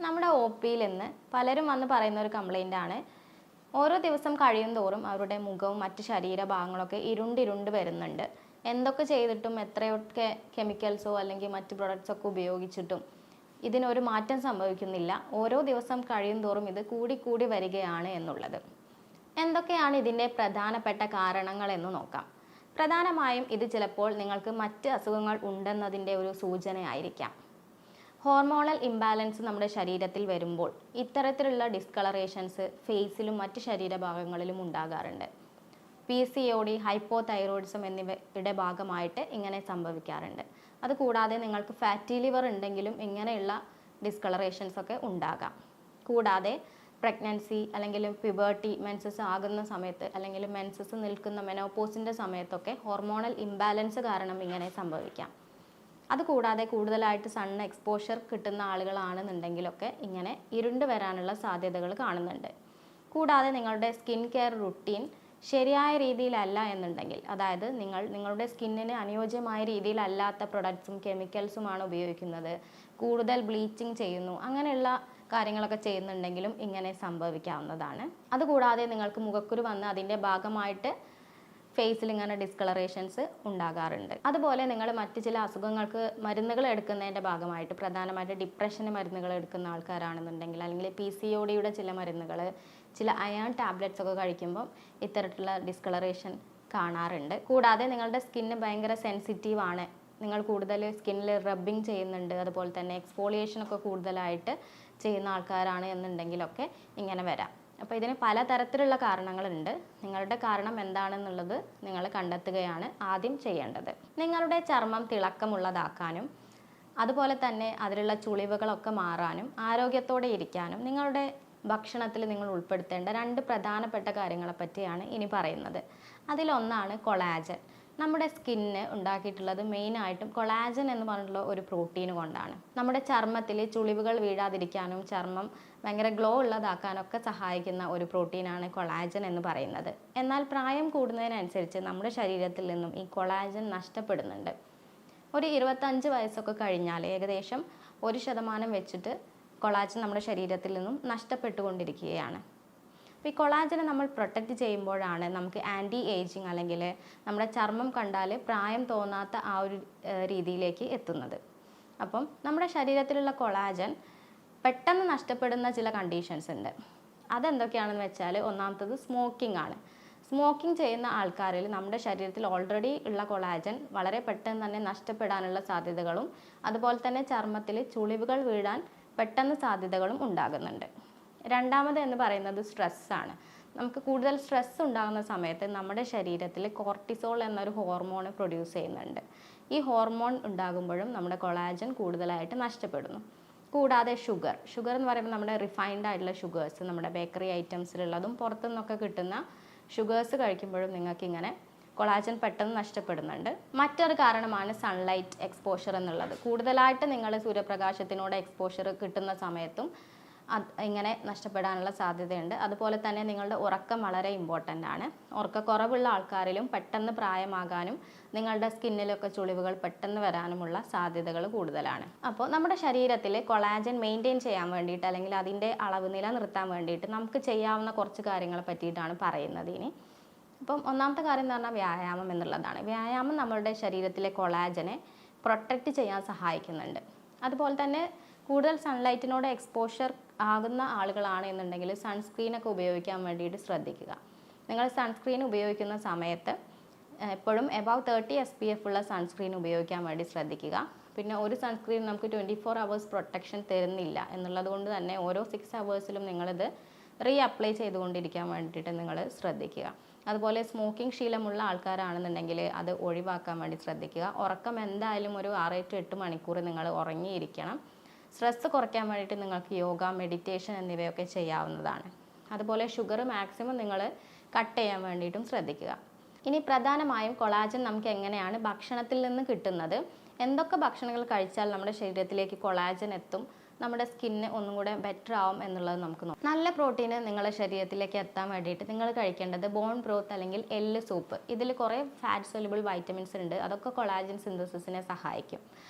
നമ്മുടെ ഒ പിയിൽ നിന്ന് പലരും വന്ന് പറയുന്ന ഒരു കംപ്ലൈൻ്റ് ആണ്. ഓരോ ദിവസം കഴിയും തോറും അവരുടെ മുഖവും മറ്റ് ശരീരഭാഗങ്ങളൊക്കെ ഇരുണ്ടിരുണ്ട് വരുന്നുണ്ട്. എന്തൊക്കെ ചെയ്തിട്ടും എത്രയൊക്കെ കെമിക്കൽസോ അല്ലെങ്കിൽ മറ്റ് പ്രൊഡക്ട്സോ ഒക്കെ ഉപയോഗിച്ചിട്ടും ഇതിനൊരു മാറ്റം സംഭവിക്കുന്നില്ല. ഓരോ ദിവസം കഴിയും തോറും ഇത് കൂടി വരികയാണ് എന്നുള്ളത്. എന്തൊക്കെയാണ് ഇതിൻ്റെ പ്രധാനപ്പെട്ട കാരണങ്ങൾ എന്ന് നോക്കാം. പ്രധാനമായും ഇത് ചിലപ്പോൾ നിങ്ങൾക്ക് മറ്റ് അസുഖങ്ങൾ ഉണ്ടെന്നതിൻ്റെ ഒരു സൂചനയായിരിക്കാം. ഹോർമോണൽ ഇംബാലൻസ് നമ്മുടെ ശരീരത്തിൽ വരുമ്പോൾ ഇത്തരത്തിലുള്ള ഡിസ്കളറേഷൻസ് ഫേസിലും മറ്റ് ശരീരഭാഗങ്ങളിലും ഉണ്ടാകാറുണ്ട്. PCOD, ഹൈപ്പോതൈറോയിഡിസം എന്നിവയുടെ ഭാഗമായിട്ട് ഇങ്ങനെ സംഭവിക്കാറുണ്ട്. അതുകൂടാതെ നിങ്ങൾക്ക് ഫാറ്റി ലിവർ ഉണ്ടെങ്കിലും ഇങ്ങനെയുള്ള ഡിസ്കളറേഷൻസ് ഒക്കെ ഉണ്ടാകാം. കൂടാതെ പ്രഗ്നൻസി അല്ലെങ്കിൽ പ്യൂബർട്ടി, മെൻസസ് ആകുന്ന സമയത്ത് അല്ലെങ്കിൽ മെൻസസ് നിൽക്കുന്ന മെനോപോസിൻ്റെ സമയത്തൊക്കെ ഹോർമോണൽ ഇംബാലൻസ് കാരണം ഇങ്ങനെ സംഭവിക്കാം. അതുകൂടാതെ കൂടുതലായിട്ട് സൺ എക്സ്പോഷർ കിട്ടുന്ന ആളുകളാണെന്നുണ്ടെങ്കിലൊക്കെ ഇങ്ങനെ ഇരുണ്ട് വരാനുള്ള സാധ്യതകൾ കാണുന്നുണ്ട്. കൂടാതെ നിങ്ങളുടെ സ്കിൻ കെയർ റുട്ടീൻ ശരിയായ രീതിയിലല്ല എന്നുണ്ടെങ്കിൽ, അതായത് നിങ്ങളുടെ സ്കിന്നിന് അനുയോജ്യമായ രീതിയിലല്ലാത്ത പ്രൊഡക്ട്സും കെമിക്കൽസുമാണ് ഉപയോഗിക്കുന്നത്, കൂടുതൽ ബ്ലീച്ചിങ് ചെയ്യുന്നു, അങ്ങനെയുള്ള കാര്യങ്ങളൊക്കെ ചെയ്യുന്നുണ്ടെങ്കിലും ഇങ്ങനെ സംഭവിക്കാവുന്നതാണ്. അതുകൂടാതെ നിങ്ങൾക്ക് മുഖക്കുരു വന്ന് അതിൻ്റെ ഭാഗമായിട്ട് ഫേസിൽ ഇങ്ങനെ ഡിസ്കളറേഷൻസ് ഉണ്ടാകാറുണ്ട്. അതുപോലെ നിങ്ങൾ മറ്റ് ചില അസുഖങ്ങൾക്ക് മരുന്നുകൾ എടുക്കുന്നതിൻ്റെ ഭാഗമായിട്ട്, പ്രധാനമായിട്ട് ഡിപ്രഷന് മരുന്നുകൾ എടുക്കുന്ന ആൾക്കാരാണെന്നുണ്ടെങ്കിൽ അല്ലെങ്കിൽ PCODയുടെ ചില മരുന്നുകൾ, ചില അയൺ ടാബ്ലറ്റ്സ് ഒക്കെ കഴിക്കുമ്പോൾ ഇത്തരത്തിലുള്ള ഡിസ്കളറേഷൻ കാണാറുണ്ട്. കൂടാതെ നിങ്ങളുടെ സ്കിന്ന് ഭയങ്കര സെൻസിറ്റീവ് ആണ്, നിങ്ങൾ കൂടുതൽ സ്കിന്നിൽ റബ്ബിങ് ചെയ്യുന്നുണ്ട്, അതുപോലെ തന്നെ എക്സ്ഫോളിയേഷൻ ഒക്കെ കൂടുതലായിട്ട് ചെയ്യുന്ന ആൾക്കാരാണ് എന്നുണ്ടെങ്കിലൊക്കെ ഇങ്ങനെ വരാം. അപ്പോൾ ഇതിന് പലതരത്തിലുള്ള കാരണങ്ങളുണ്ട്. നിങ്ങളുടെ കാരണം എന്താണെന്നുള്ളത് നിങ്ങൾ കണ്ടെത്തുകയാണ് ആദ്യം ചെയ്യേണ്ടത്. നിങ്ങളുടെ ചർമ്മം തിളക്കമുള്ളതാക്കാനും അതുപോലെ തന്നെ അതിലുള്ള ചുളിവുകളൊക്കെ മാറാനും ആരോഗ്യത്തോടെ ഇരിക്കാനും നിങ്ങളുടെ ഭക്ഷണത്തിൽ നിങ്ങൾ ഉൾപ്പെടുത്തേണ്ട 2 പ്രധാനപ്പെട്ട കാര്യങ്ങളെ പറ്റിയാണ് ഇനി പറയുന്നത്. അതിലൊന്നാണ് കൊളാജൻ. നമ്മുടെ സ്കിന്ന് ഉണ്ടാക്കിയിട്ടുള്ളത് മെയിനായിട്ടും കൊളാജൻ എന്ന് പറഞ്ഞിട്ടുള്ള ഒരു പ്രോട്ടീൻ കൊണ്ടാണ്. നമ്മുടെ ചർമ്മത്തിൽ ചുളിവുകൾ വീഴാതിരിക്കാനും ചർമ്മം ഭയങ്കര ഗ്ലോ ഉള്ളതാക്കാനൊക്കെ സഹായിക്കുന്ന ഒരു പ്രോട്ടീനാണ് കൊളാജൻ എന്ന് പറയുന്നത്. എന്നാൽ പ്രായം കൂടുന്നതിനനുസരിച്ച് നമ്മുടെ ശരീരത്തിൽ നിന്നും ഈ കൊളാജൻ നഷ്ടപ്പെടുന്നുണ്ട്. ഒരു 25 വയസ്സൊക്കെ കഴിഞ്ഞാൽ ഏകദേശം 1% വെച്ചിട്ട് കൊളാജൻ നമ്മുടെ ശരീരത്തിൽ നിന്നും നഷ്ടപ്പെട്ടുകൊണ്ടിരിക്കുകയാണ്. അപ്പോൾ ഈ കൊളാജനെ നമ്മൾ പ്രൊട്ടക്റ്റ് ചെയ്യുമ്പോഴാണ് നമുക്ക് ആൻറ്റി ഏജിങ് അല്ലെങ്കിൽ നമ്മുടെ ചർമ്മം കണ്ടാൽ പ്രായം തോന്നാത്ത ആ ഒരു രീതിയിലേക്ക് എത്തുന്നത്. അപ്പം നമ്മുടെ ശരീരത്തിലുള്ള കൊളാജൻ പെട്ടെന്ന് നഷ്ടപ്പെടുന്ന ചില കണ്ടീഷൻസ് ഉണ്ട്. അതെന്തൊക്കെയാണെന്ന് വെച്ചാൽ, ഒന്നാമത്തത് സ്മോക്കിംഗ് ആണ്. സ്മോക്കിംഗ് ചെയ്യുന്ന ആൾക്കാരിൽ നമ്മുടെ ശരീരത്തിൽ ഓൾറെഡി ഉള്ള കൊളാജൻ വളരെ പെട്ടെന്ന് തന്നെ നഷ്ടപ്പെടാനുള്ള സാധ്യതകളും അതുപോലെ തന്നെ ചർമ്മത്തിൽ ചുളിവുകൾ വീഴാൻ പെട്ടെന്ന് സാധ്യതകളും ഉണ്ടാകുന്നുണ്ട്. രണ്ടാമത് എന്ന് പറയുന്നത് സ്ട്രെസ്സാണ്. നമുക്ക് കൂടുതൽ സ്ട്രെസ് ഉണ്ടാകുന്ന സമയത്ത് നമ്മുടെ ശരീരത്തിൽ കോർട്ടിസോൾ എന്നൊരു ഹോർമോൺ പ്രൊഡ്യൂസ് ചെയ്യുന്നുണ്ട്. ഈ ഹോർമോൺ ഉണ്ടാകുമ്പോഴും നമ്മുടെ കൊളാജൻ കൂടുതലായിട്ട് നഷ്ടപ്പെടുന്നു. കൂടാതെ ഷുഗർ എന്ന് പറയുമ്പോൾ നമ്മുടെ റിഫൈൻഡ് ആയിട്ടുള്ള ഷുഗേഴ്സ്, നമ്മുടെ ബേക്കറി ഐറ്റംസിലുള്ളതും പുറത്തുനിന്നൊക്കെ കിട്ടുന്ന ഷുഗേഴ്സ് കഴിക്കുമ്പോഴും നിങ്ങൾക്കിങ്ങനെ കൊളാജൻ പെട്ടെന്ന് നഷ്ടപ്പെടുന്നുണ്ട്. മറ്റൊരു കാരണമാണ് സൺലൈറ്റ് എക്സ്പോഷർ എന്നുള്ളത്. കൂടുതലായിട്ട് നിങ്ങൾ സൂര്യപ്രകാശത്തിനോട് എക്സ്പോഷർ കിട്ടുന്ന സമയത്തും ഇങ്ങനെ നഷ്ടപ്പെടാനുള്ള സാധ്യതയുണ്ട്. അതുപോലെ തന്നെ നിങ്ങളുടെ ഉറക്കം വളരെ ഇമ്പോർട്ടൻ്റ് ആണ്. ഉറക്കക്കുറവുള്ള ആൾക്കാരിലും പെട്ടെന്ന് പ്രായമാകാനും നിങ്ങളുടെ സ്കിന്നിലൊക്കെ ചുളിവുകൾ പെട്ടെന്ന് വരാനുമുള്ള സാധ്യതകൾ കൂടുതലാണ്. അപ്പോൾ നമ്മുടെ ശരീരത്തിൽ കൊളാജൻ മെയിൻറ്റെയിൻ ചെയ്യാൻ വേണ്ടിയിട്ട് അല്ലെങ്കിൽ അതിൻ്റെ അളവ് നിലനിർത്താൻ വേണ്ടിയിട്ട് നമുക്ക് ചെയ്യാവുന്ന കുറച്ച് കാര്യങ്ങളെ പറ്റിയിട്ടാണ് പറയുന്നത് ഇനി. അപ്പം ഒന്നാമത്തെ കാര്യം എന്ന് പറഞ്ഞാൽ വ്യായാമം എന്നുള്ളതാണ്. വ്യായാമം നമ്മളുടെ ശരീരത്തിലെ കൊളാജനെ പ്രൊട്ടക്റ്റ് ചെയ്യാൻ സഹായിക്കുന്നുണ്ട്. അതുപോലെ തന്നെ കൂടുതൽ സൺലൈറ്റിനോട് എക്സ്പോഷർ ആകുന്ന ആളുകളാണ് എന്നുണ്ടെങ്കിൽ സൺസ്ക്രീനൊക്കെ ഉപയോഗിക്കാൻ വേണ്ടിയിട്ട് ശ്രദ്ധിക്കുക. നിങ്ങൾ സൺസ്ക്രീൻ ഉപയോഗിക്കുന്ന സമയത്ത് എപ്പോഴും എബവ് 30 SPF ഉള്ള സൺസ്ക്രീൻ ഉപയോഗിക്കാൻ വേണ്ടി ശ്രദ്ധിക്കുക. പിന്നെ ഒരു സൺസ്ക്രീൻ നമുക്ക് 24 hours പ്രൊട്ടക്ഷൻ തരുന്നില്ല എന്നുള്ളത് കൊണ്ട് തന്നെ ഓരോ 6 hours നിങ്ങളിത് അപ്ലൈ ചെയ്തുകൊണ്ടിരിക്കാൻ വേണ്ടിയിട്ട് നിങ്ങൾ ശ്രദ്ധിക്കുക. അതുപോലെ സ്മോക്കിംഗ് ശീലമുള്ള ആൾക്കാരാണെന്നുണ്ടെങ്കിൽ അത് ഒഴിവാക്കാൻ വേണ്ടി ശ്രദ്ധിക്കുക. ഉറക്കം എന്തായാലും ഒരു 6 to 8 മണിക്കൂർ നിങ്ങൾ ഉറങ്ങിയിരിക്കണം. സ്ട്രെസ്സ് കുറയ്ക്കാൻ വേണ്ടിയിട്ട് നിങ്ങൾക്ക് യോഗ, മെഡിറ്റേഷൻ എന്നിവയൊക്കെ ചെയ്യാവുന്നതാണ്. അതുപോലെ ഷുഗർ മാക്സിമം നിങ്ങൾ കട്ട് ചെയ്യാൻ വേണ്ടിയിട്ടും ശ്രദ്ധിക്കുക. ഇനി പ്രധാനമായും കൊളാജൻ നമുക്ക് എങ്ങനെയാണ് ഭക്ഷണത്തിൽ നിന്ന് കിട്ടുന്നത്, എന്തൊക്കെ ഭക്ഷണങ്ങൾ കഴിച്ചാൽ നമ്മുടെ ശരീരത്തിലേക്ക് കൊളാജൻ എത്തും, നമ്മുടെ സ്കിന്ന് ഒന്നും കൂടെ ബെറ്റർ ആവും എന്നുള്ളത് നമുക്ക് നോക്കാം. നല്ല പ്രോട്ടീന് നിങ്ങളുടെ ശരീരത്തിലേക്ക് എത്താൻ വേണ്ടിയിട്ട് നിങ്ങൾ കഴിക്കേണ്ടത് ബോൺ ബ്രോത്ത് അല്ലെങ്കിൽ എല്ല് സൂപ്പ്. ഇതിൽ കുറേ ഫാറ്റ് സോലുബിൾ വൈറ്റമിൻസ് ഉണ്ട്, അതൊക്കെ കൊളാജൻ സിന്തസിസിനെ സഹായിക്കും.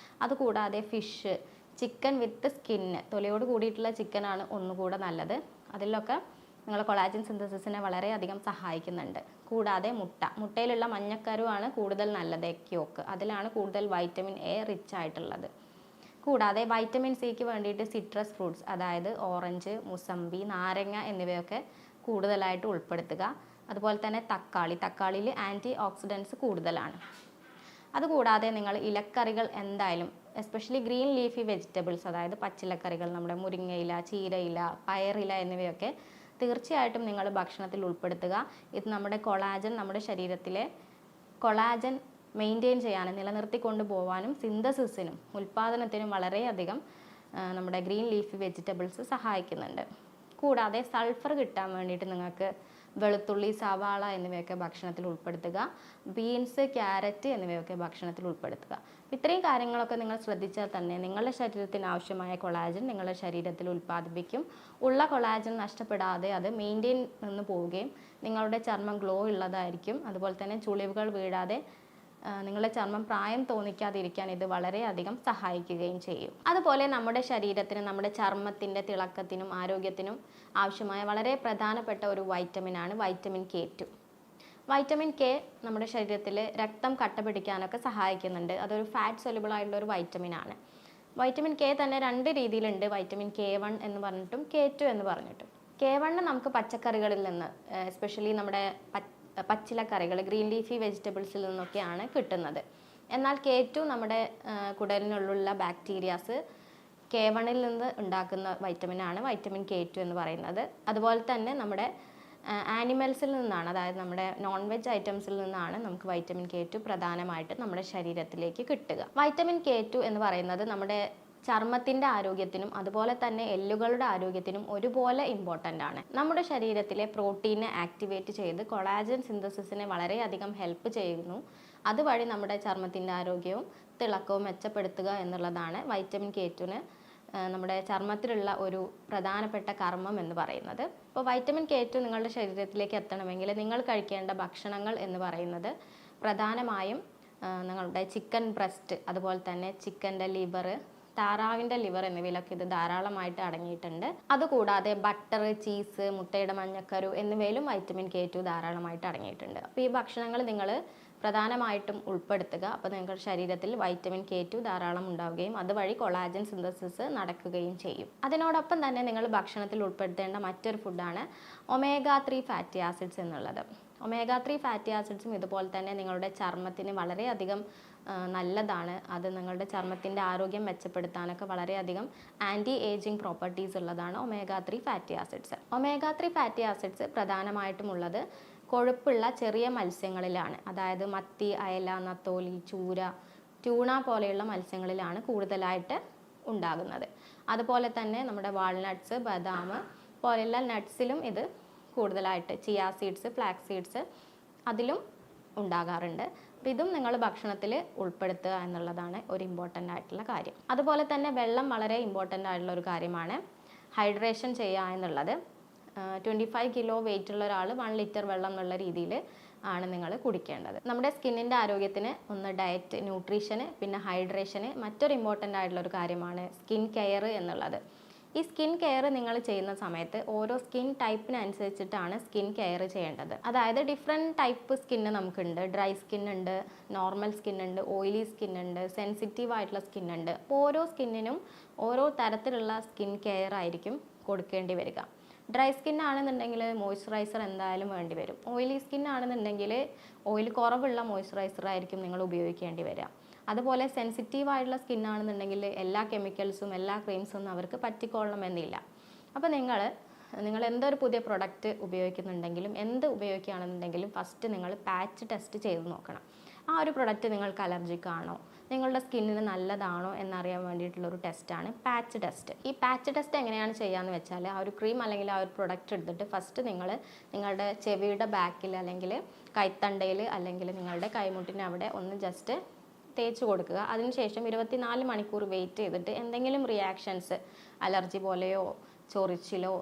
അതുകൂടാതെ ഫിഷ്, ചിക്കൻ വിത്ത് സ്കിന്ന്, തൊലിയോട് കൂടിയിട്ടുള്ള ചിക്കനാണ് ഒന്നുകൂടെ നല്ലത്. അതിലൊക്കെ നിങ്ങൾ കൊളാജൻ സിന്തസിസിനെ വളരെയധികം സഹായിക്കുന്നുണ്ട്. കൂടാതെ മുട്ടയിലുള്ള മഞ്ഞക്കരുവാണ് കൂടുതൽ നല്ലത്, എഗ് യോക്ക്. അതിലാണ് കൂടുതൽ വൈറ്റമിൻ എ റിച്ച് ആയിട്ടുള്ളത്. കൂടാതെ വൈറ്റമിൻ സിക്ക് വേണ്ടിയിട്ട് സിട്രസ് ഫ്രൂട്ട്സ്, അതായത് ഓറഞ്ച്, മുസമ്പി, നാരങ്ങ എന്നിവയൊക്കെ കൂടുതലായിട്ട് ഉൾപ്പെടുത്തുക. അതുപോലെ തന്നെ തക്കാളിയിൽ ആൻറ്റി ഓക്സിഡൻസ് കൂടുതലാണ്. അതുകൂടാതെ നിങ്ങൾ ഇലക്കറികൾ എന്തായാലും, എസ്പെഷ്യലി ഗ്രീൻ ലീഫി വെജിറ്റബിൾസ്, അതായത് പച്ചിലക്കറികൾ, നമ്മുടെ മുരിങ്ങയില, ചീരയില, പയറില എന്നിവയൊക്കെ തീർച്ചയായിട്ടും നിങ്ങൾ ഭക്ഷണത്തിൽ ഉൾപ്പെടുത്തുക. ഇത് നമ്മുടെ ശരീരത്തിലെ കൊളാജൻ മെയിൻറ്റെയിൻ ചെയ്യാനും നിലനിർത്തിക്കൊണ്ട് പോകാനും സിന്തസിസിനും ഉൽപ്പാദനത്തിനും വളരെയധികം നമ്മുടെ ഗ്രീൻ ലീഫി വെജിറ്റബിൾസ് സഹായിക്കുന്നുണ്ട്. കൂടാതെ സൾഫർ കിട്ടാൻ വേണ്ടിയിട്ട് നിങ്ങൾക്ക് വെളുത്തുള്ളി, സവാള എന്നിവയൊക്കെ ഭക്ഷണത്തിൽ ഉൾപ്പെടുത്തുക. ബീൻസ്, ക്യാരറ്റ് എന്നിവയൊക്കെ ഭക്ഷണത്തിൽ ഉൾപ്പെടുത്തുക. ഇത്രയും കാര്യങ്ങളൊക്കെ നിങ്ങൾ ശ്രദ്ധിച്ചാൽ തന്നെ നിങ്ങളുടെ ശരീരത്തിന് ആവശ്യമായ കൊളാജൻ നിങ്ങളുടെ ശരീരത്തിൽ ഉൽപ്പാദിപ്പിക്കും. ഉള്ള കൊളാജൻ നഷ്ടപ്പെടാതെ അത് മെയിൻറ്റെയിൻ നിന്ന് പോവുകയും നിങ്ങളുടെ ചർമ്മം ഗ്ലോ ഉള്ളതായിരിക്കും. അതുപോലെ തന്നെ ചുളിവുകൾ വീഴാതെ നിങ്ങളുടെ ചർമ്മം പ്രായം തോന്നിക്കാതിരിക്കാൻ ഇത് വളരെയധികം സഹായിക്കുകയും ചെയ്യും. അതുപോലെ നമ്മുടെ ശരീരത്തിന്, നമ്മുടെ ചർമ്മത്തിൻ്റെ തിളക്കത്തിനും ആരോഗ്യത്തിനും ആവശ്യമായ വളരെ പ്രധാനപ്പെട്ട ഒരു വൈറ്റമിനാണ് വൈറ്റമിൻ K2. വൈറ്റമിൻ K നമ്മുടെ ശരീരത്തിൽ രക്തം കട്ട പിടിക്കാനൊക്കെ സഹായിക്കുന്നുണ്ട്. അതൊരു ഫാറ്റ് സൊല്യൂബിൾ ആയിട്ടുള്ള ഒരു വൈറ്റമിനാണ്. വൈറ്റമിൻ K തന്നെ 2 രീതിയിലുണ്ട്, വൈറ്റമിൻ K1 എന്ന് പറഞ്ഞിട്ടും K2 എന്ന് പറഞ്ഞിട്ടും. K1 നമുക്ക് പച്ചക്കറികളിൽ നിന്ന്, എസ്പെഷ്യലി നമ്മുടെ പച്ചിലക്കറികൾ, ഗ്രീൻ ലീഫി വെജിറ്റബിൾസിൽ നിന്നൊക്കെയാണ് കിട്ടുന്നത്. എന്നാൽ K2 നമ്മുടെ കുടലിനുള്ളിലുള്ള ബാക്ടീരിയാസ് K1ൽ നിന്ന് ഉണ്ടാക്കുന്ന വൈറ്റമിനാണ് വൈറ്റമിൻ K2 എന്ന് പറയുന്നത്. അതുപോലെ തന്നെ നമ്മുടെ ആനിമൽസിൽ നിന്നാണ്, അതായത് നമ്മുടെ നോൺ വെജ് ഐറ്റംസിൽ നിന്നാണ് നമുക്ക് വൈറ്റമിൻ K2 പ്രധാനമായിട്ട് നമ്മുടെ ശരീരത്തിലേക്ക് കിട്ടുക. വൈറ്റമിൻ K2 എന്ന് പറയുന്നത് നമ്മുടെ ചർമ്മത്തിൻ്റെ ആരോഗ്യത്തിനും അതുപോലെ തന്നെ എല്ലുകളുടെ ആരോഗ്യത്തിനും ഒരുപോലെ ഇമ്പോർട്ടൻ്റ് ആണ്. നമ്മുടെ ശരീരത്തിലെ പ്രോട്ടീനെ ആക്ടിവേറ്റ് ചെയ്ത് കൊളാജൻ സിന്തസിസിനെ വളരെയധികം ഹെൽപ്പ് ചെയ്യുന്നു. അതുവഴി നമ്മുടെ ചർമ്മത്തിൻ്റെ ആരോഗ്യവും തിളക്കവും മെച്ചപ്പെടുത്തുക എന്നുള്ളതാണ് വൈറ്റമിൻ K2ന് നമ്മുടെ ചർമ്മത്തിലുള്ള ഒരു പ്രധാനപ്പെട്ട കർമ്മം എന്ന് പറയുന്നത്. അപ്പോൾ വൈറ്റമിൻ K2 നിങ്ങളുടെ ശരീരത്തിലേക്ക് എത്തണമെങ്കിൽ നിങ്ങൾ കഴിക്കേണ്ട ഭക്ഷണങ്ങൾ എന്ന് പറയുന്നത് പ്രധാനമായും നിങ്ങളുടെ ചിക്കൻ ബ്രസ്റ്റ്, അതുപോലെ തന്നെ ചിക്കൻ്റെ ലിവർ, താറാവിൻ്റെ ലിവർ എന്നിവയിലൊക്കെ ഇത് ധാരാളമായിട്ട് അടങ്ങിയിട്ടുണ്ട്. അതുകൂടാതെ ബട്ടർ, ചീസ്, മുട്ടയുടെ മഞ്ഞക്കരു എന്നിവയിലും വൈറ്റമിൻ K2 ധാരാളമായിട്ട് അടങ്ങിയിട്ടുണ്ട്. അപ്പോൾ ഈ ഭക്ഷണങ്ങൾ നിങ്ങൾ പ്രധാനമായിട്ടും ഉൾപ്പെടുത്തുക. അപ്പോൾ നിങ്ങളുടെ ശരീരത്തിൽ വൈറ്റമിൻ K2 ധാരാളം ഉണ്ടാവുകയും അതുവഴി കൊളാജൻ സിന്തസിസ് നടക്കുകയും ചെയ്യും. അതിനോടൊപ്പം തന്നെ നിങ്ങൾ ഭക്ഷണത്തിൽ ഉൾപ്പെടുത്തേണ്ട മറ്റൊരു ഫുഡാണ് omega-3 ഫാറ്റി ആസിഡ്സ് എന്നുള്ളത്. omega-3 ഫാറ്റി ആസിഡ്സും ഇതുപോലെ തന്നെ നിങ്ങളുടെ ചർമ്മത്തിന് വളരെയധികം നല്ലതാണ്. അത് നിങ്ങളുടെ ചർമ്മത്തിൻ്റെ ആരോഗ്യം മെച്ചപ്പെടുത്താനൊക്കെ വളരെയധികം ആൻറ്റി ഏജിങ് പ്രോപ്പർട്ടീസ് ഉള്ളതാണ് omega-3 fatty acids. omega-3 fatty acids പ്രധാനമായിട്ടും ഉള്ളത് കൊഴുപ്പുള്ള ചെറിയ മത്സ്യങ്ങളിലാണ്. അതായത് മത്തി, അയല, നത്തോലി, ചൂര, ട്യൂണ പോലെയുള്ള മത്സ്യങ്ങളിലാണ് കൂടുതലായിട്ട് ഉണ്ടാകുന്നത്. അതുപോലെ തന്നെ നമ്മുടെ വാൾനട്ട്സ്, ബദാം പോലെയുള്ള നട്ട്സിലും ഇത് കൂടുതലായിട്ട്, ചിയ സീഡ്സ്, ഫ്ലാക്സ് സീഡ്സ് അതിലും ഉണ്ടാകാറുണ്ട്. അപ്പോൾ ഇതും നിങ്ങൾ ഭക്ഷണത്തിൽ ഉൾപ്പെടുത്തുക എന്നുള്ളതാണ് ഒരു ഇമ്പോർട്ടൻ്റ് ആയിട്ടുള്ള കാര്യം. അതുപോലെ തന്നെ വെള്ളം വളരെ ഇമ്പോർട്ടൻ്റ് ആയിട്ടുള്ള ഒരു കാര്യമാണ്. ഹൈഡ്രേഷൻ ചെയ്യുക എന്നുള്ളത്. 25 കിലോ വെയിറ്റ് ഉള്ള ഒരാൾ 1 ലിറ്റർ വെള്ളം എന്നുള്ള രീതിയിൽ ആണ് നിങ്ങൾ കുടിക്കേണ്ടത്. നമ്മുടെ സ്കിന്നിൻ്റെ ആരോഗ്യത്തിന് ഒന്ന് ഡയറ്റ്, ന്യൂട്രീഷന്, പിന്നെ ഹൈഡ്രേഷന്, മറ്റൊരു ഇമ്പോർട്ടൻ്റ് ആയിട്ടുള്ള ഒരു കാര്യമാണ് സ്കിൻ കെയർ എന്നുള്ളത്. ഈ സ്കിൻ കെയർ നിങ്ങൾ ചെയ്യുന്ന സമയത്ത് ഓരോ സ്കിൻ ടൈപ്പിനനുസരിച്ചിട്ടാണ് സ്കിൻ കെയർ ചെയ്യേണ്ടത്. അതായത് ഡിഫറെൻറ്റ് ടൈപ്പ് സ്കിന്ന് നമുക്കുണ്ട്. ഡ്രൈ സ്കിൻ ഉണ്ട്, നോർമൽ സ്കിൻ ഉണ്ട്, ഓയിലി സ്കിൻ ഉണ്ട്, സെൻസിറ്റീവ് ആയിട്ടുള്ള സ്കിൻ ഉണ്ട്. അപ്പോൾ ഓരോ സ്കിന്നിനും ഓരോ തരത്തിലുള്ള സ്കിൻ കെയർ ആയിരിക്കും കൊടുക്കേണ്ടി വരിക. ഡ്രൈ സ്കിൻ ആണെന്നുണ്ടെങ്കിൽ മോയ്സ്ചറൈസർ എന്തായാലും വേണ്ടി വരും. ഓയിലി സ്കിൻ ആണെന്നുണ്ടെങ്കിൽ ഓയിൽ കുറവുള്ള മോയ്സ്ചറൈസർ ആയിരിക്കും നിങ്ങൾ ഉപയോഗിക്കേണ്ടി വരിക. അതുപോലെ സെൻസിറ്റീവ് ആയിട്ടുള്ള സ്കിൻ ആണെന്നുണ്ടെങ്കിൽ എല്ലാ കെമിക്കൽസും എല്ലാ ക്രീംസും ഒന്നും അവർക്ക് പറ്റിക്കൊള്ളണമെന്നില്ല. അപ്പോൾ നിങ്ങൾ എന്തൊരു പുതിയ പ്രൊഡക്റ്റ് ഉപയോഗിക്കുന്നുണ്ടെങ്കിലും എന്ത് ഉപയോഗിക്കുകയാണെന്നുണ്ടെങ്കിലും ഫസ്റ്റ് നിങ്ങൾ പാച്ച് ടെസ്റ്റ് ചെയ്ത് നോക്കണം. ആ ഒരു പ്രൊഡക്റ്റ് നിങ്ങൾക്ക് അലർജിക് ആണോ, നിങ്ങളുടെ സ്കിന്നിന് നല്ലതാണോ എന്നറിയാൻ വേണ്ടിയിട്ടുള്ളൊരു ടെസ്റ്റാണ് പാച്ച് ടെസ്റ്റ്. ഈ പാച്ച് ടെസ്റ്റ് എങ്ങനെയാണ് ചെയ്യാമെന്ന് വെച്ചാൽ, ആ ഒരു ക്രീം അല്ലെങ്കിൽ ആ ഒരു പ്രൊഡക്റ്റ് എടുത്തിട്ട് ഫസ്റ്റ് നിങ്ങളുടെ ചെവിയുടെ ബാക്കിൽ അല്ലെങ്കിൽ കൈത്തണ്ടയിൽ അല്ലെങ്കിൽ നിങ്ങളുടെ കൈമുട്ടിന് അവിടെ ഒന്ന് ജസ്റ്റ് തേച്ച് കൊടുക്കുക. അതിനുശേഷം 24 മണിക്കൂർ വെയിറ്റ് ചെയ്തിട്ട് എന്തെങ്കിലും റിയാക്ഷൻസ്, അലർജി പോലെയോ ചൊറിച്ചിലോ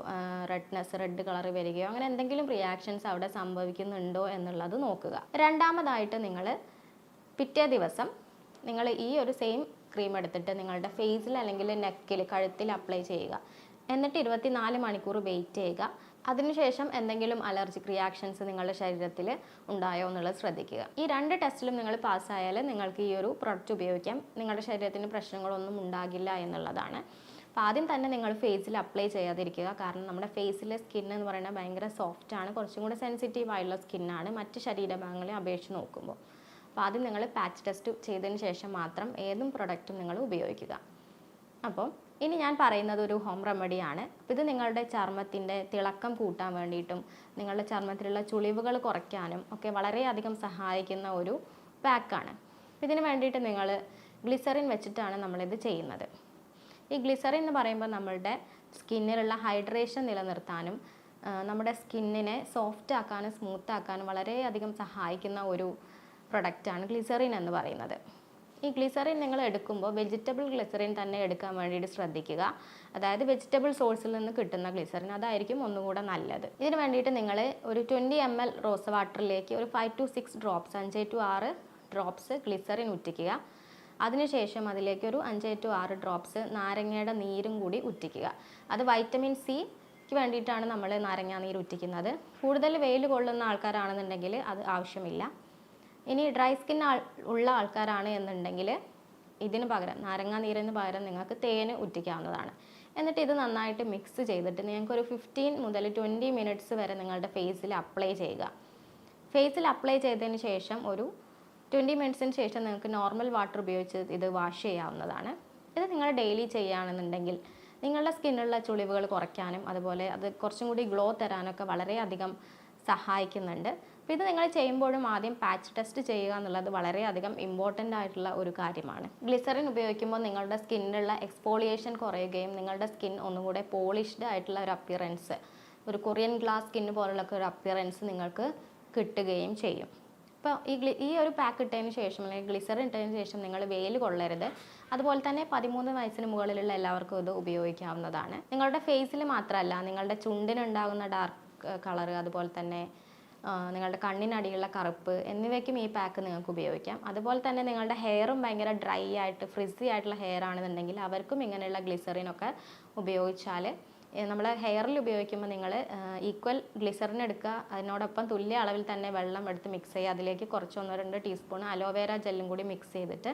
റെഡ് കളർ വരികയോ അങ്ങനെ എന്തെങ്കിലും റിയാക്ഷൻസ് അവിടെ സംഭവിക്കുന്നുണ്ടോ എന്നുള്ളത് നോക്കുക. രണ്ടാമതായിട്ട് നിങ്ങൾ പിറ്റേ ദിവസം നിങ്ങൾ ഈ ഒരു സെയിം ക്രീം എടുത്തിട്ട് നിങ്ങളുടെ ഫേസിൽ അല്ലെങ്കിൽ നെക്കിൽ, കഴുത്തിൽ അപ്ലൈ ചെയ്യുക. എന്നിട്ട് 24 മണിക്കൂർ വെയിറ്റ് ചെയ്യുക. അതിനുശേഷം എന്തെങ്കിലും അലർജിക് റിയാക്ഷൻസ് നിങ്ങളുടെ ശരീരത്തിൽ ഉണ്ടായോ എന്നുള്ളത് ശ്രദ്ധിക്കുക. ഈ 2 ടെസ്റ്റിലും നിങ്ങൾ പാസ്സായാൽ നിങ്ങൾക്ക് ഈ ഒരു പ്രൊഡക്റ്റ് ഉപയോഗിക്കാം. നിങ്ങളുടെ ശരീരത്തിന് പ്രശ്നങ്ങളൊന്നും ഉണ്ടാകില്ല എന്നുള്ളതാണ്. അപ്പോൾ ആദ്യം തന്നെ നിങ്ങൾ ഫേസിൽ അപ്ലൈ ചെയ്യാതിരിക്കുക. കാരണം നമ്മുടെ ഫേസിലെ സ്കിൻ എന്ന് പറയുന്നത് ഭയങ്കര സോഫ്റ്റാണ്, കുറച്ചും കൂടി സെൻസിറ്റീവ് ആയിട്ടുള്ള സ്കിന്നാണ് മറ്റ് ശരീരഭാഗങ്ങളെ അപേക്ഷിച്ച് നോക്കുമ്പോൾ. അപ്പോൾ ആദ്യം നിങ്ങൾ പാച്ച് ടെസ്റ്റ് ചെയ്തതിന് ശേഷം മാത്രം ഏതും പ്രൊഡക്റ്റും നിങ്ങൾ ഉപയോഗിക്കുക. അപ്പോൾ ഇനി ഞാൻ പറയുന്നത് ഒരു ഹോം റെമഡിയാണ്. അപ്പോൾ ഇത് നിങ്ങളുടെ ചർമ്മത്തിൻ്റെ തിളക്കം കൂട്ടാൻ വേണ്ടിയിട്ടും നിങ്ങളുടെ ചർമ്മത്തിലുള്ള ചുളിവുകൾ കുറയ്ക്കാനും ഒക്കെ വളരെയധികം സഹായിക്കുന്ന ഒരു പാക്കാണ്. ഇതിന് വേണ്ടിയിട്ട് നിങ്ങൾ ഗ്ലിസറിൻ വെച്ചിട്ടാണ് നമ്മളിത് ചെയ്യുന്നത്. ഈ ഗ്ലിസറിൻ എന്ന് പറയുമ്പോൾ നമ്മളുടെ സ്കിന്നിലുള്ള ഹൈഡ്രേഷൻ നിലനിർത്താനും നമ്മുടെ സ്കിന്നിനെ സോഫ്റ്റ് ആക്കാനും സ്മൂത്ത് ആക്കാനും വളരെയധികം സഹായിക്കുന്ന ഒരു പ്രൊഡക്റ്റാണ് ഗ്ലിസറിൻ എന്ന് പറയുന്നത്. ഈ ഗ്ലിസറിൻ നിങ്ങൾ എടുക്കുമ്പോൾ വെജിറ്റബിൾ ഗ്ലിസറിൻ തന്നെ എടുക്കാൻ വേണ്ടിയിട്ട് ശ്രദ്ധിക്കുക. അതായത് വെജിറ്റബിൾ സോഴ്സിൽ നിന്ന് കിട്ടുന്ന ഗ്ലിസറിൻ, അതായിരിക്കും ഒന്നുകൂടെ നല്ലത്. ഇതിന് വേണ്ടിയിട്ട് നിങ്ങൾ ഒരു 20 ml റോസ് വാട്ടറിലേക്ക് ഒരു 5 to 6 drops 5 to 6 drops glycerine ഉറ്റിക്കുക. അതിനുശേഷം അതിലേക്ക് ഒരു 5 to 6 ഡ്രോപ്സ് നാരങ്ങയുടെ നീരും കൂടി ഉറ്റിക്കുക. അത് വൈറ്റമിൻ സിക്ക് വേണ്ടിയിട്ടാണ് നമ്മൾ നാരങ്ങാ നീര് ഉറ്റിക്കുന്നത്. കൂടുതൽ വെയിൽ കൊള്ളുന്ന ആൾക്കാരാണെന്നുണ്ടെങ്കിൽ അത് ആവശ്യമില്ല. ഇനി ഡ്രൈ സ്കിൻ ഉള്ള ആൾക്കാരാണ് എന്നുണ്ടെങ്കിൽ ഇതിന് പകരം നാരങ്ങാ നീരിന് പകരം നിങ്ങൾക്ക് തേന് ഉറ്റിക്കാവുന്നതാണ്. എന്നിട്ട് ഇത് നന്നായിട്ട് മിക്സ് ചെയ്തിട്ട് നിങ്ങൾക്കൊരു 15 മുതൽ 20 മിനിറ്റ്സ് വരെ നിങ്ങളുടെ ഫേസിൽ അപ്ലൈ ചെയ്യുക. ഫേസിൽ അപ്ലൈ ചെയ്തതിന് ശേഷം ഒരു 20 മിനിറ്റ്സിന് ശേഷം നിങ്ങൾക്ക് നോർമൽ വാട്ടർ ഉപയോഗിച്ച് ഇത് വാഷ് ചെയ്യാവുന്നതാണ്. ഇത് നിങ്ങൾ ഡെയിലി ചെയ്യുകയാണെന്നുണ്ടെങ്കിൽ നിങ്ങളുടെ സ്കിന്നിലുള്ള ചുളിവുകൾ കുറയ്ക്കാനും അതുപോലെ അത് കുറച്ചും കൂടി ഗ്ലോ തരാനൊക്കെ വളരെയധികം സഹായിക്കുന്നുണ്ട്. അപ്പോൾ ഇത് നിങ്ങൾ ചെയ്യുമ്പോഴും ആദ്യം പാച്ച് ടെസ്റ്റ് ചെയ്യുക എന്നുള്ളത് വളരെയധികം ഇമ്പോർട്ടൻ്റ് ആയിട്ടുള്ള ഒരു കാര്യമാണ്. ഗ്ലിസറിൻ ഉപയോഗിക്കുമ്പോൾ നിങ്ങളുടെ സ്കിന്നിലുള്ള എക്സ്പോളിയേഷൻ കുറയുകയും നിങ്ങളുടെ സ്കിൻ ഒന്നുകൂടെ പോളിഷ്ഡ് ആയിട്ടുള്ള ഒരു അപ്പിയറൻസ്, ഒരു കൊറിയൻ ഗ്ലാസ് സ്കിൻ പോലുള്ള ഒരു അപ്പിയറൻസ് നിങ്ങൾക്ക് കിട്ടുകയും ചെയ്യും. അപ്പോൾ ഈ ഒരു പാക്ക് ഇട്ടതിന് ശേഷം അല്ലെങ്കിൽ ഗ്ലിസറിൻ ഇട്ടതിന് ശേഷം നിങ്ങൾ വെയിൽ കൊള്ളരുത്. അതുപോലെ തന്നെ 13 വയസ്സിന് മുകളിലുള്ള എല്ലാവർക്കും ഇത് ഉപയോഗിക്കാവുന്നതാണ്. നിങ്ങളുടെ ഫേസിൽ മാത്രമല്ല, നിങ്ങളുടെ ചുണ്ടിനുണ്ടാകുന്ന ഡാർക്ക് കളറ്, അതുപോലെ തന്നെ നിങ്ങളുടെ കണ്ണിനടിയുള്ള കറുപ്പ് എന്നിവയ്ക്കും ഈ പാക്ക് നിങ്ങൾക്ക് ഉപയോഗിക്കാം. അതുപോലെ തന്നെ നിങ്ങളുടെ ഹെയറും ഭയങ്കര ഡ്രൈ ആയിട്ട് ഫ്രിസി ആയിട്ടുള്ള ഹെയർ ആണെന്നുണ്ടെങ്കിൽ അവർക്കും ഇങ്ങനെയുള്ള ഗ്ലിസറിനൊക്കെ ഉപയോഗിച്ചാൽ, നമ്മൾ ഹെയറിൽ ഉപയോഗിക്കുമ്പോൾ നിങ്ങൾ ഈക്വൽ ഗ്ലിസറിൻ എടുക്കുക, അതിനോടൊപ്പം തുല്യ അളവിൽ തന്നെ വെള്ളം എടുത്ത് മിക്സ് ചെയ്യുക. അതിലേക്ക് കുറച്ച് 1-2 ടീസ്പൂൺ അലോവേര ജെല്ലും കൂടി മിക്സ് ചെയ്തിട്ട്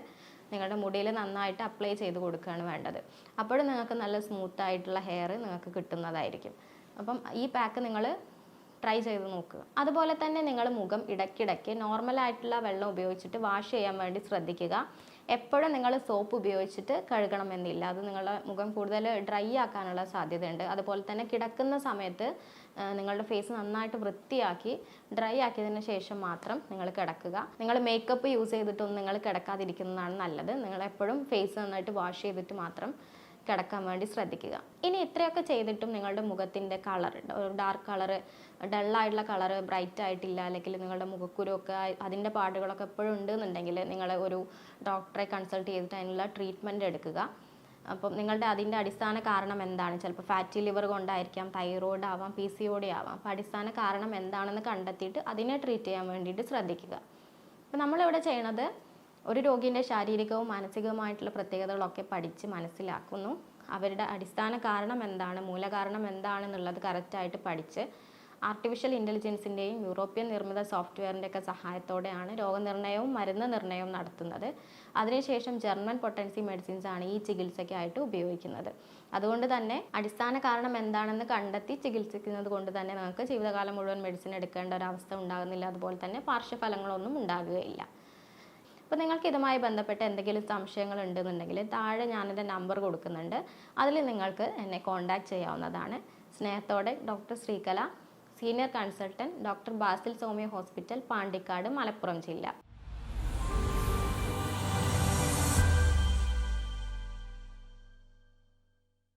നിങ്ങളുടെ മുടിയിൽ നന്നായിട്ട് അപ്ലൈ ചെയ്ത് കൊടുക്കുകയാണ് വേണ്ടത്. അപ്പോഴും നിങ്ങൾക്ക് നല്ല സ്മൂത്ത് ആയിട്ടുള്ള ഹെയർ നിങ്ങൾക്ക് കിട്ടുന്നതായിരിക്കും. അപ്പം ഈ പാക്ക് നിങ്ങൾ ട്രൈ ചെയ്ത് നോക്കുക. അതുപോലെ തന്നെ നിങ്ങൾ മുഖം ഇടയ്ക്കിടയ്ക്ക് നോർമലായിട്ടുള്ള വെള്ളം ഉപയോഗിച്ചിട്ട് വാഷ് ചെയ്യാൻ വേണ്ടി ശ്രദ്ധിക്കുക. എപ്പോഴും നിങ്ങൾ സോപ്പ് ഉപയോഗിച്ചിട്ട് കഴുകണമെന്നില്ല. അത് നിങ്ങളുടെ മുഖം കൂടുതൽ ഡ്രൈ ആക്കാനുള്ള സാധ്യതയുണ്ട്. അതുപോലെ തന്നെ കിടക്കുന്ന സമയത്ത് നിങ്ങളുടെ ഫേസ് നന്നായിട്ട് വൃത്തിയാക്കി ഡ്രൈ ആക്കിയതിന് ശേഷം മാത്രം നിങ്ങൾ കിടക്കുക. നിങ്ങൾ മേക്കപ്പ് യൂസ് ചെയ്തിട്ടൊന്നും നിങ്ങൾ കിടക്കാതിരിക്കുന്നതാണ് നല്ലത്. നിങ്ങൾ എപ്പോഴും ഫേസ് നന്നായിട്ട് വാഷ് ചെയ്തിട്ട് മാത്രം കിടക്കാൻ വേണ്ടി ശ്രദ്ധിക്കുക. ഇനി ഇത്രയൊക്കെ ചെയ്തിട്ടും നിങ്ങളുടെ മുഖത്തിൻ്റെ കളർ, ഡാർക്ക് കളറ്, ഡള്ളായിട്ടുള്ള കളറ് ബ്രൈറ്റ് ആയിട്ടില്ല, അല്ലെങ്കിൽ നിങ്ങളുടെ മുഖക്കുരുവൊക്കെ അതിൻ്റെ പാടുകളൊക്കെ എപ്പോഴും ഉണ്ടെന്നുണ്ടെങ്കിൽ നിങ്ങൾ ഒരു ഡോക്ടറെ കൺസൾട്ട് ചെയ്തിട്ട് അതിനുള്ള ട്രീറ്റ്മെൻറ്റ് എടുക്കുക. അപ്പം നിങ്ങളുടെ അതിൻ്റെ അടിസ്ഥാന കാരണം എന്താണ്? ചിലപ്പോൾ ഫാറ്റി ലിവർ കൊണ്ടായിരിക്കാം, തൈറോയ്ഡ് ആവാം, PCOD ആവാം. അപ്പോൾ അടിസ്ഥാന കാരണം എന്താണെന്ന് കണ്ടെത്തിയിട്ട് അതിനെ ട്രീറ്റ് ചെയ്യാൻ വേണ്ടിയിട്ട് ശ്രദ്ധിക്കുക. അപ്പോൾ നമ്മളിവിടെ ചെയ്യണത് ഒരു രോഗിയുടെ ശാരീരികവും മാനസികവുമായിട്ടുള്ള പ്രത്യേകതകളൊക്കെ പഠിച്ച് മനസ്സിലാക്കുന്നു. അവരുടെ അടിസ്ഥാന കാരണം എന്താണ്, മൂലകാരണം എന്താണെന്നുള്ളത് കറക്റ്റായിട്ട് പഠിച്ച് ആർട്ടിഫിഷ്യൽ ഇൻ്റലിജൻസിൻ്റെയും യൂറോപ്യൻ നിർമ്മിത സോഫ്റ്റ്വെയറിൻ്റെയൊക്കെ സഹായത്തോടെയാണ് രോഗനിർണയവും മരുന്ന് നിർണയവും നടത്തുന്നത്. അതിനുശേഷം ജർമ്മൻ പൊട്ടൻസി മെഡിസിൻസ് ആണ് ഈ ചികിത്സയ്ക്കായിട്ട് ഉപയോഗിക്കുന്നത്. അതുകൊണ്ട് തന്നെ അടിസ്ഥാന കാരണം എന്താണെന്ന് കണ്ടെത്തി ചികിത്സിക്കുന്നത് കൊണ്ട് തന്നെ നമുക്ക് ജീവിതകാലം മുഴുവൻ മെഡിസിൻ എടുക്കേണ്ട ഒരവസ്ഥ ഉണ്ടാകുന്നില്ല. അതുപോലെ തന്നെ പാർശ്വഫലങ്ങളൊന്നും ഉണ്ടാകുകയില്ല. അപ്പോൾ നിങ്ങൾക്ക് ഇതുമായി ബന്ധപ്പെട്ട് എന്തെങ്കിലും സംശയങ്ങൾ ഉണ്ടെന്നുണ്ടെങ്കിൽ താഴെ ഞാനെൻ്റെ നമ്പർ കൊടുക്കുന്നുണ്ട്. അതിൽ നിങ്ങൾക്ക് എന്നെ കോൺടാക്റ്റ് ചെയ്യാവുന്നതാണ്. സ്നേഹത്തോടെ doctor Sreekala, senior consultant, doctor Basil Soumya hospital, Pandikkad, Malappuram ജില്ല.